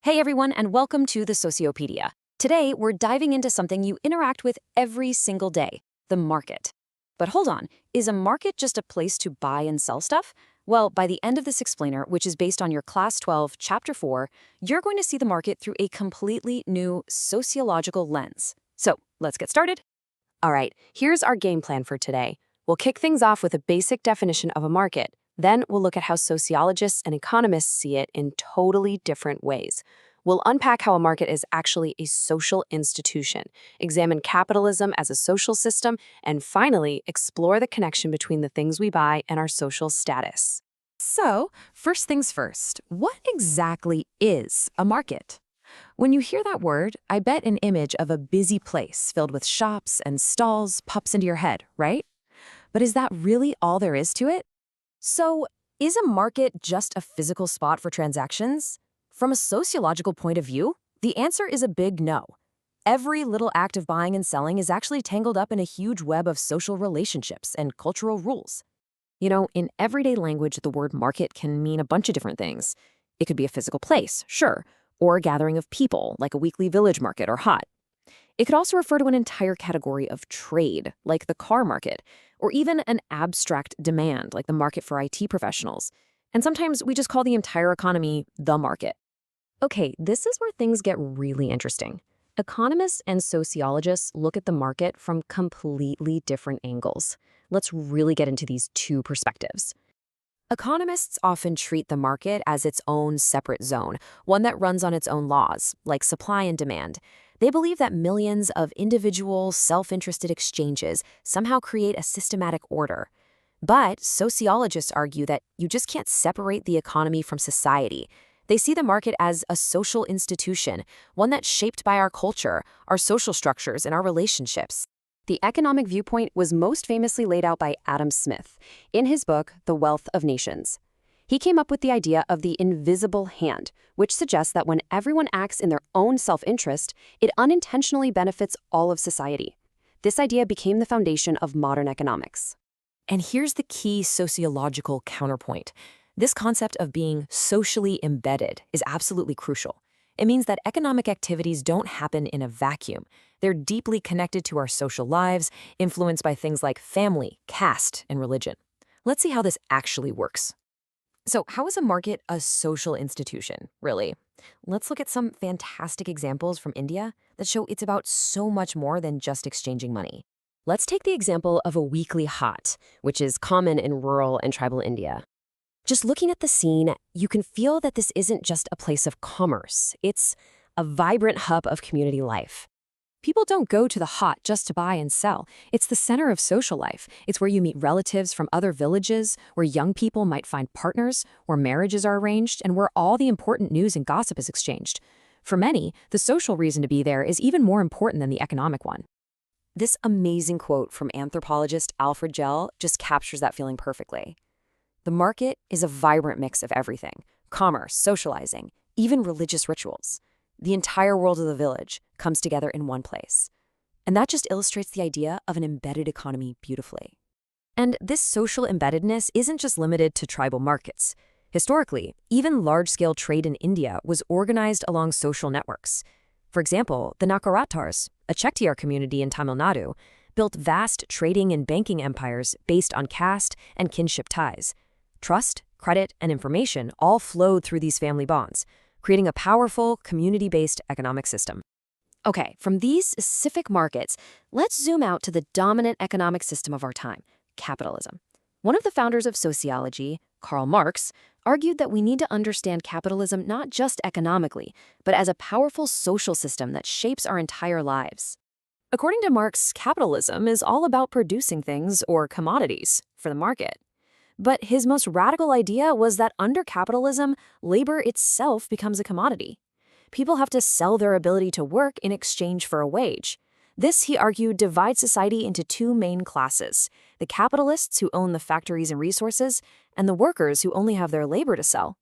Hey everyone, and welcome to the Sociopedia. Today, we're diving into something you interact with every single day, the market. But hold on, is a market just a place to buy and sell stuff? Well, by the end of this explainer, which is based on your Class 12, Chapter 4, you're going to see the market through a completely new sociological lens. So, let's get started. All right, here's our game plan for today. We'll kick things off with a basic definition of a market. Then we'll look at how sociologists and economists see it in totally different ways. We'll unpack how a market is actually a social institution, examine capitalism as a social system, and finally, explore the connection between the things we buy and our social status. So, first things first, what exactly is a market? When you hear that word, I bet an image of a busy place filled with shops and stalls pops into your head, right? But is that really all there is to it? So, is a market just a physical spot for transactions? From a sociological point of view, the answer is a big no. Every little act of buying and selling is actually tangled up in a huge web of social relationships and cultural rules. You know, in everyday language, the word market can mean a bunch of different things. It could be a physical place, sure, or a gathering of people, like a weekly village market or hot. It could also refer to an entire category of trade, like the car market, or even an abstract demand, like the market for IT professionals. And sometimes we just call the entire economy the market. Okay, this is where things get really interesting. Economists and sociologists look at the market from completely different angles. Let's really get into these two perspectives. Economists often treat the market as its own separate zone, one that runs on its own laws, like supply and demand. They believe that millions of individual, self-interested exchanges somehow create a systematic order. But sociologists argue that you just can't separate the economy from society. They see the market as a social institution, one that's shaped by our culture, our social structures, and our relationships. The economic viewpoint was most famously laid out by Adam Smith in his book, The Wealth of Nations. He came up with the idea of the invisible hand, which suggests that when everyone acts in their own self-interest, it unintentionally benefits all of society. This idea became the foundation of modern economics. And here's the key sociological counterpoint. This concept of being socially embedded is absolutely crucial. It means that economic activities don't happen in a vacuum. They're deeply connected to our social lives, influenced by things like family, caste, and religion. Let's see how this actually works. So, how is a market a social institution, really? Let's look at some fantastic examples from India that show it's about so much more than just exchanging money. Let's take the example of a weekly hot, which is common in rural and tribal India. Just looking at the scene, you can feel that this isn't just a place of commerce. It's a vibrant hub of community life. People don't go to the hot just to buy and sell. It's the center of social life. It's where you meet relatives from other villages, where young people might find partners, where marriages are arranged, and where all the important news and gossip is exchanged. For many, the social reason to be there is even more important than the economic one. This amazing quote from anthropologist Alfred Gell just captures that feeling perfectly. The market is a vibrant mix of everything: commerce, socializing, even religious rituals. The entire world of the village comes together in one place. And that just illustrates the idea of an embedded economy beautifully. And this social embeddedness isn't just limited to tribal markets. Historically, even large-scale trade in India was organized along social networks. For example, the Nakaratars, a Chettiar community in Tamil Nadu, built vast trading and banking empires based on caste and kinship ties. Trust, credit, and information all flowed through these family bonds, creating a powerful, community-based economic system. Okay, from these specific markets, let's zoom out to the dominant economic system of our time, capitalism. One of the founders of sociology, Karl Marx, argued that we need to understand capitalism not just economically, but as a powerful social system that shapes our entire lives. According to Marx, capitalism is all about producing things, or commodities, for the market. But his most radical idea was that under capitalism, labor itself becomes a commodity. People have to sell their ability to work in exchange for a wage. This, he argued, divides society into two main classes: the capitalists who own the factories and resources, and the workers who only have their labor to sell.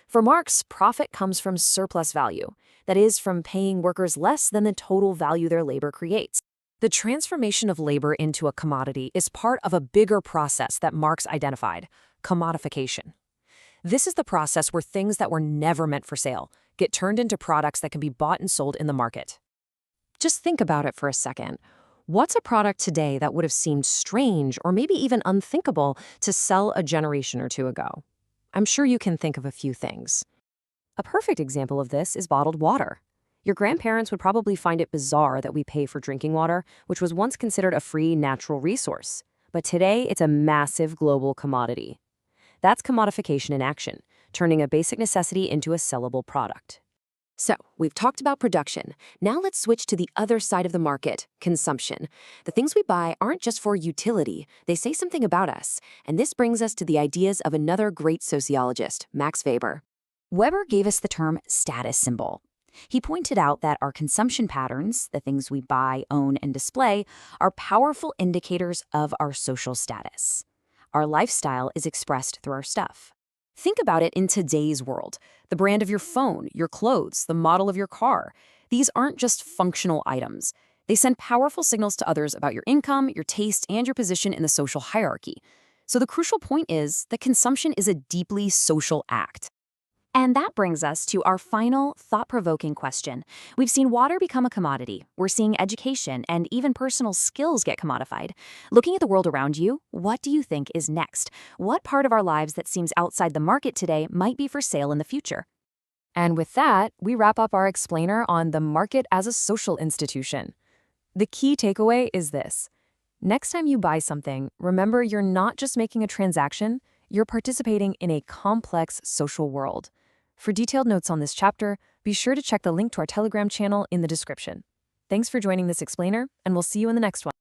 For Marx, profit comes from surplus value, that is, from paying workers less than the total value their labor creates. The transformation of labor into a commodity is part of a bigger process that Marx identified: commodification. This is the process where things that were never meant for sale get turned into products that can be bought and sold in the market. Just think about it for a second. What's a product today that would have seemed strange or maybe even unthinkable to sell a generation or two ago? I'm sure you can think of a few things. A perfect example of this is bottled water. Your grandparents would probably find it bizarre that we pay for drinking water, which was once considered a free natural resource. But today, it's a massive global commodity. That's commodification in action, turning a basic necessity into a sellable product. So, we've talked about production. Now let's switch to the other side of the market, consumption. The things we buy aren't just for utility, they say something about us. And this brings us to the ideas of another great sociologist, Max Weber. Weber gave us the term status symbol. He pointed out that our consumption patterns, the things we buy, own, and display, are powerful indicators of our social status. Our lifestyle is expressed through our stuff. Think about it in today's world. The brand of your phone, your clothes, the model of your car. These aren't just functional items. They send powerful signals to others about your income, your taste, and your position in the social hierarchy. So the crucial point is that consumption is a deeply social act. And that brings us to our final thought-provoking question. We've seen water become a commodity. We're seeing education and even personal skills get commodified. Looking at the world around you, what do you think is next? What part of our lives that seems outside the market today might be for sale in the future? And with that, we wrap up our explainer on the market as a social institution. The key takeaway is this. Next time you buy something, remember you're not just making a transaction, you're participating in a complex social world. For detailed notes on this chapter, be sure to check the link to our Telegram channel in the description. Thanks for joining this explainer, and we'll see you in the next one.